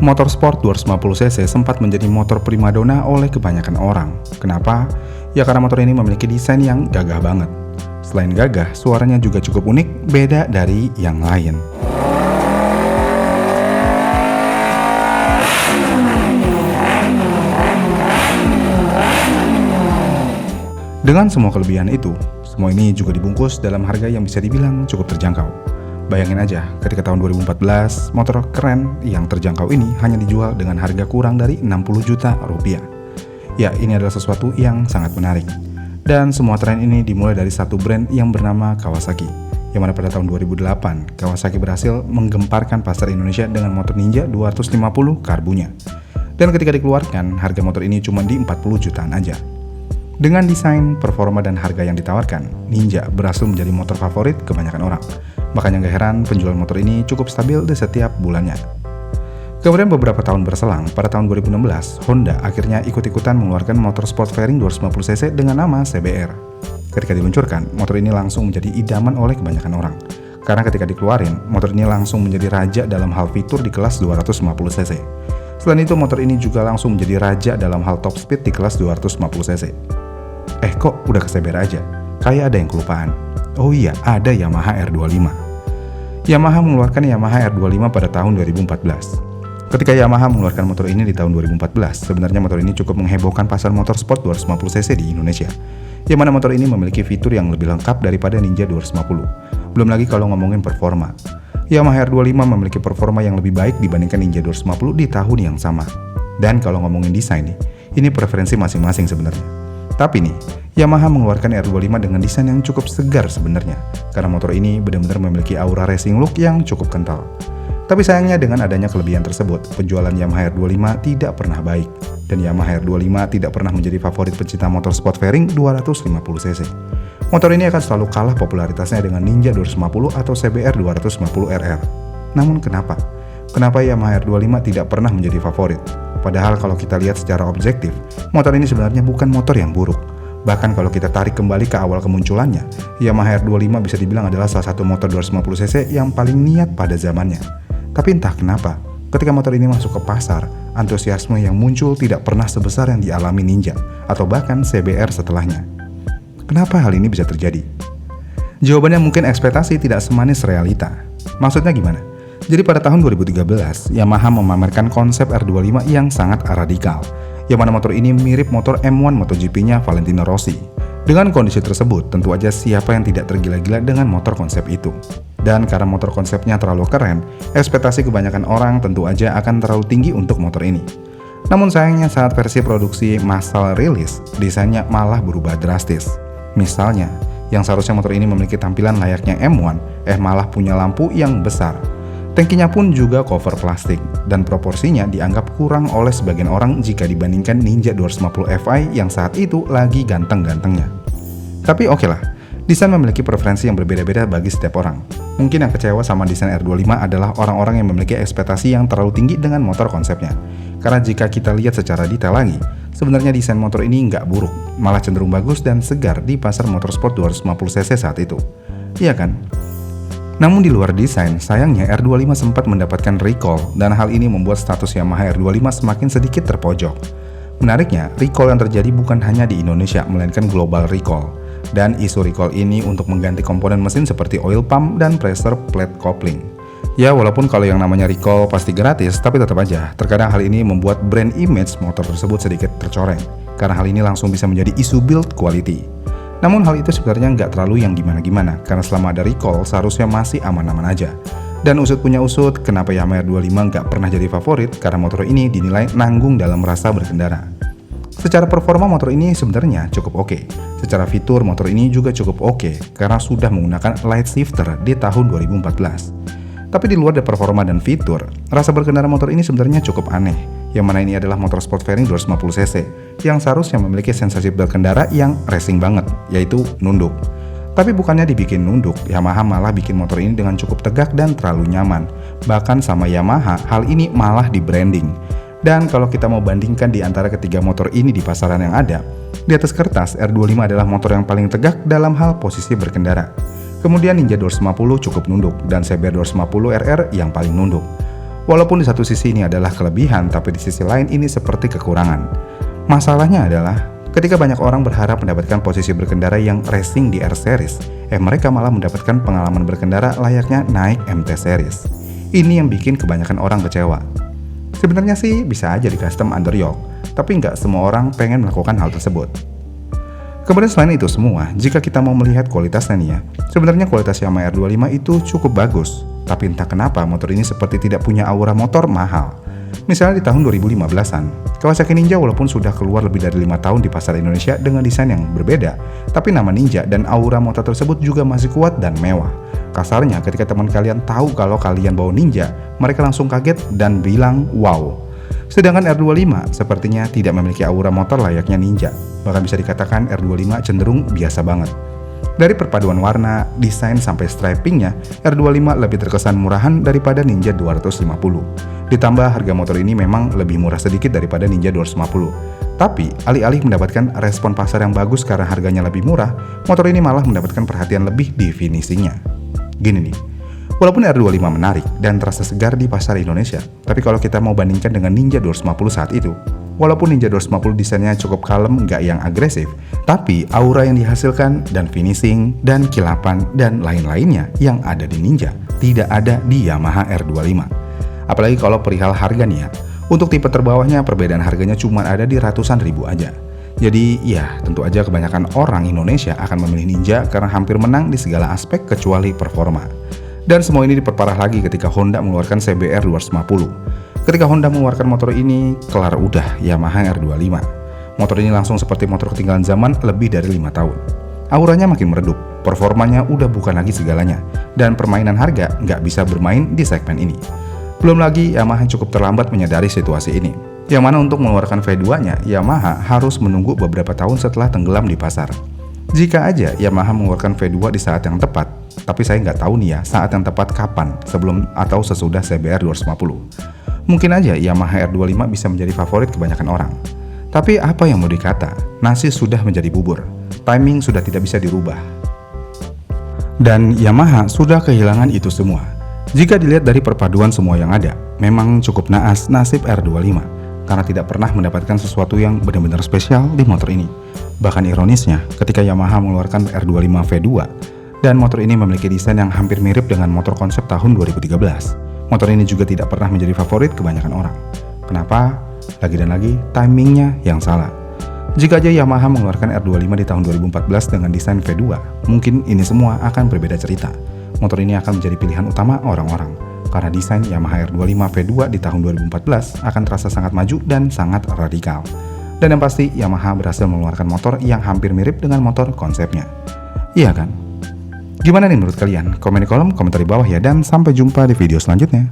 Motorsport 250cc sempat menjadi motor primadona oleh kebanyakan orang. Kenapa? Ya karena motor ini memiliki desain yang gagah banget. Selain gagah, suaranya juga cukup unik, beda dari yang lain. Dengan semua kelebihan itu, semua ini juga dibungkus dalam harga yang bisa dibilang cukup terjangkau. Bayangin aja, ketika tahun 2014, motor keren yang terjangkau ini hanya dijual dengan harga kurang dari 60 juta rupiah. Ya, ini adalah sesuatu yang sangat menarik. Dan semua tren ini dimulai dari satu brand yang bernama Kawasaki, yang mana pada tahun 2008, Kawasaki berhasil menggemparkan pasar Indonesia dengan motor Ninja 250 karbunya. Dan ketika dikeluarkan, harga motor ini cuma di 40 jutaan aja. Dengan desain, performa, dan harga yang ditawarkan, Ninja berhasil menjadi motor favorit kebanyakan orang. Makanya gak heran penjualan motor ini cukup stabil di setiap bulannya. Kemudian beberapa tahun berselang, pada tahun 2016, Honda akhirnya ikut-ikutan mengeluarkan motor sport fairing 250cc dengan nama CBR. Ketika diluncurkan, motor ini langsung menjadi idaman oleh kebanyakan orang. Karena ketika dikeluarin, motor ini langsung menjadi raja dalam hal fitur di kelas 250cc. Selain itu, motor ini juga langsung menjadi raja dalam hal top speed di kelas 250cc. Kok udah ke CBR aja? Kayak ada yang kelupaan. Oh iya, ada Yamaha R25. Yamaha mengeluarkan Yamaha R25 pada tahun 2014. Ketika Yamaha mengeluarkan motor ini di tahun 2014, sebenarnya motor ini cukup menghebohkan pasar motor sport 250cc di Indonesia. Yang mana motor ini memiliki fitur yang lebih lengkap daripada Ninja 250. Belum lagi kalau ngomongin performa. Yamaha R25 memiliki performa yang lebih baik dibandingkan Ninja 250 di tahun yang sama. Dan kalau ngomongin desain nih, ini preferensi masing-masing sebenarnya. Tapi nih, Yamaha mengeluarkan R25 dengan desain yang cukup segar sebenarnya, karena motor ini benar-benar memiliki aura racing look yang cukup kental. Tapi sayangnya dengan adanya kelebihan tersebut, penjualan Yamaha R25 tidak pernah baik, dan Yamaha R25 tidak pernah menjadi favorit pecinta motor sport fairing 250cc. Motor ini akan selalu kalah popularitasnya dengan Ninja 250 atau CBR 250RR. Namun kenapa? Kenapa Yamaha R25 tidak pernah menjadi favorit? Padahal kalau kita lihat secara objektif, motor ini sebenarnya bukan motor yang buruk. Bahkan kalau kita tarik kembali ke awal kemunculannya, Yamaha R25 bisa dibilang adalah salah satu motor 250cc yang paling niat pada zamannya. Tapi entah kenapa, ketika motor ini masuk ke pasar, antusiasme yang muncul tidak pernah sebesar yang dialami Ninja, atau bahkan CBR setelahnya. Kenapa hal ini bisa terjadi? Jawabannya mungkin ekspektasi tidak semanis realita. Maksudnya gimana? Jadi pada tahun 2013, Yamaha memamerkan konsep R25 yang sangat radikal, yang mana motor ini mirip motor M1 MotoGP-nya Valentino Rossi. Dengan kondisi tersebut, tentu aja siapa yang tidak tergila-gila dengan motor konsep itu. Dan karena motor konsepnya terlalu keren, ekspektasi kebanyakan orang tentu aja akan terlalu tinggi untuk motor ini. Namun sayangnya saat versi produksi massal rilis, desainnya malah berubah drastis. Misalnya, yang seharusnya motor ini memiliki tampilan layaknya M1, malah punya lampu yang besar. Tangkinya pun juga cover plastik, dan proporsinya dianggap kurang oleh sebagian orang jika dibandingkan Ninja 250 Fi yang saat itu lagi ganteng-gantengnya. Tapi oke lah, desain memiliki preferensi yang berbeda-beda bagi setiap orang. Mungkin yang kecewa sama desain R25 adalah orang-orang yang memiliki ekspektasi yang terlalu tinggi dengan motor konsepnya. Karena jika kita lihat secara detail lagi, sebenarnya desain motor ini nggak buruk, malah cenderung bagus dan segar di pasar motorsport 250cc saat itu. Iya kan? Namun di luar desain, sayangnya R25 sempat mendapatkan recall, dan hal ini membuat status Yamaha R25 semakin sedikit terpojok. Menariknya, recall yang terjadi bukan hanya di Indonesia, melainkan global recall. Dan isu recall ini untuk mengganti komponen mesin seperti oil pump dan pressure plate coupling. Ya, walaupun kalau yang namanya recall pasti gratis, tapi tetap aja, terkadang hal ini membuat brand image motor tersebut sedikit tercoreng, karena hal ini langsung bisa menjadi isu build quality. Namun hal itu sebenarnya nggak terlalu yang gimana-gimana, karena selama ada recall seharusnya masih aman-aman aja. Dan usut punya usut, kenapa Yamaha R25 nggak pernah jadi favorit? Karena motor ini dinilai nanggung dalam rasa berkendara. Secara performa motor ini sebenarnya cukup oke. Secara fitur motor ini juga cukup oke, karena sudah menggunakan light shifter di tahun 2014. Tapi di luar dari performa dan fitur, rasa berkendara motor ini sebenarnya cukup aneh. Yang mana ini adalah motor sport fairing 250cc, yang seharusnya memiliki sensasi berkendara yang racing banget, yaitu nunduk. Tapi bukannya dibikin nunduk, Yamaha malah bikin motor ini dengan cukup tegak dan terlalu nyaman. Bahkan sama Yamaha, hal ini malah di branding. Dan kalau kita mau bandingkan di antara ketiga motor ini di pasaran yang ada, di atas kertas R25 adalah motor yang paling tegak dalam hal posisi berkendara. Kemudian Ninja 250 cukup nunduk, dan CBR 250RR yang paling nunduk. Walaupun di satu sisi ini adalah kelebihan, tapi di sisi lain ini seperti kekurangan. Masalahnya adalah ketika banyak orang berharap mendapatkan posisi berkendara yang racing di R Series, mereka malah mendapatkan pengalaman berkendara layaknya naik MT Series. Ini yang bikin kebanyakan orang kecewa. Sebenarnya sih bisa aja di custom underyoke, tapi nggak semua orang pengen melakukan hal tersebut. Kemudian selain itu semua, jika kita mau melihat kualitasnya nih ya, sebenarnya kualitas Yamaha R25 itu cukup bagus. Tapi entah kenapa motor ini seperti tidak punya aura motor mahal. Misalnya di tahun 2015-an, Kawasaki Ninja walaupun sudah keluar lebih dari 5 tahun di pasar Indonesia dengan desain yang berbeda, tapi nama Ninja dan aura motor tersebut juga masih kuat dan mewah. Kasarnya ketika teman kalian tahu kalau kalian bawa Ninja, mereka langsung kaget dan bilang wow. Sedangkan R25 sepertinya tidak memiliki aura motor layaknya Ninja. Bahkan bisa dikatakan R25 cenderung biasa banget. Dari perpaduan warna, desain sampai stripingnya, R25 lebih terkesan murahan daripada Ninja 250. Ditambah harga motor ini memang lebih murah sedikit daripada Ninja 250. Tapi alih-alih mendapatkan respon pasar yang bagus karena harganya lebih murah, motor ini malah mendapatkan perhatian lebih di finishingnya. Gini nih, walaupun R25 menarik dan terasa segar di pasar Indonesia, tapi kalau kita mau bandingkan dengan Ninja 250 saat itu, walaupun Ninja 250 desainnya cukup kalem, nggak yang agresif, tapi aura yang dihasilkan dan finishing dan kilapan dan lain-lainnya yang ada di Ninja tidak ada di Yamaha R25. Apalagi kalau perihal harga nih ya, untuk tipe terbawahnya perbedaan harganya cuma ada di ratusan ribu aja. Jadi ya tentu aja kebanyakan orang Indonesia akan memilih Ninja karena hampir menang di segala aspek kecuali performa. Dan semua ini diperparah lagi ketika Honda mengeluarkan CBR 250. Ketika Honda mengeluarkan motor ini, kelar udah Yamaha R25. Motor ini langsung seperti motor ketinggalan zaman lebih dari 5 tahun. Auranya makin meredup, performanya udah bukan lagi segalanya, dan permainan harga nggak bisa bermain di segmen ini. Belum lagi Yamaha cukup terlambat menyadari situasi ini. Yang mana untuk mengeluarkan V2-nya, Yamaha harus menunggu beberapa tahun setelah tenggelam di pasar. Jika aja Yamaha mengeluarkan V2 di saat yang tepat, tapi saya nggak tahu nih ya saat yang tepat kapan, sebelum atau sesudah CBR 250. Mungkin aja Yamaha R25 bisa menjadi favorit kebanyakan orang. Tapi apa yang mau dikata, nasi sudah menjadi bubur, timing sudah tidak bisa dirubah. Dan Yamaha sudah kehilangan itu semua. Jika dilihat dari perpaduan semua yang ada, memang cukup naas nasib R25. Karena tidak pernah mendapatkan sesuatu yang benar-benar spesial di motor ini. Bahkan ironisnya, ketika Yamaha mengeluarkan R25 V2, dan motor ini memiliki desain yang hampir mirip dengan motor konsep tahun 2013, motor ini juga tidak pernah menjadi favorit kebanyakan orang. Kenapa? Lagi dan lagi, timingnya yang salah. Jika aja Yamaha mengeluarkan R25 di tahun 2014 dengan desain V2, mungkin ini semua akan berbeda cerita. Motor ini akan menjadi pilihan utama orang-orang. Karena desain Yamaha R25 V2 di tahun 2014 akan terasa sangat maju dan sangat radikal. Dan yang pasti Yamaha berhasil mengeluarkan motor yang hampir mirip dengan motor konsepnya. Iya kan? Gimana nih menurut kalian? Komen di kolom komentar di bawah ya, dan sampai jumpa di video selanjutnya.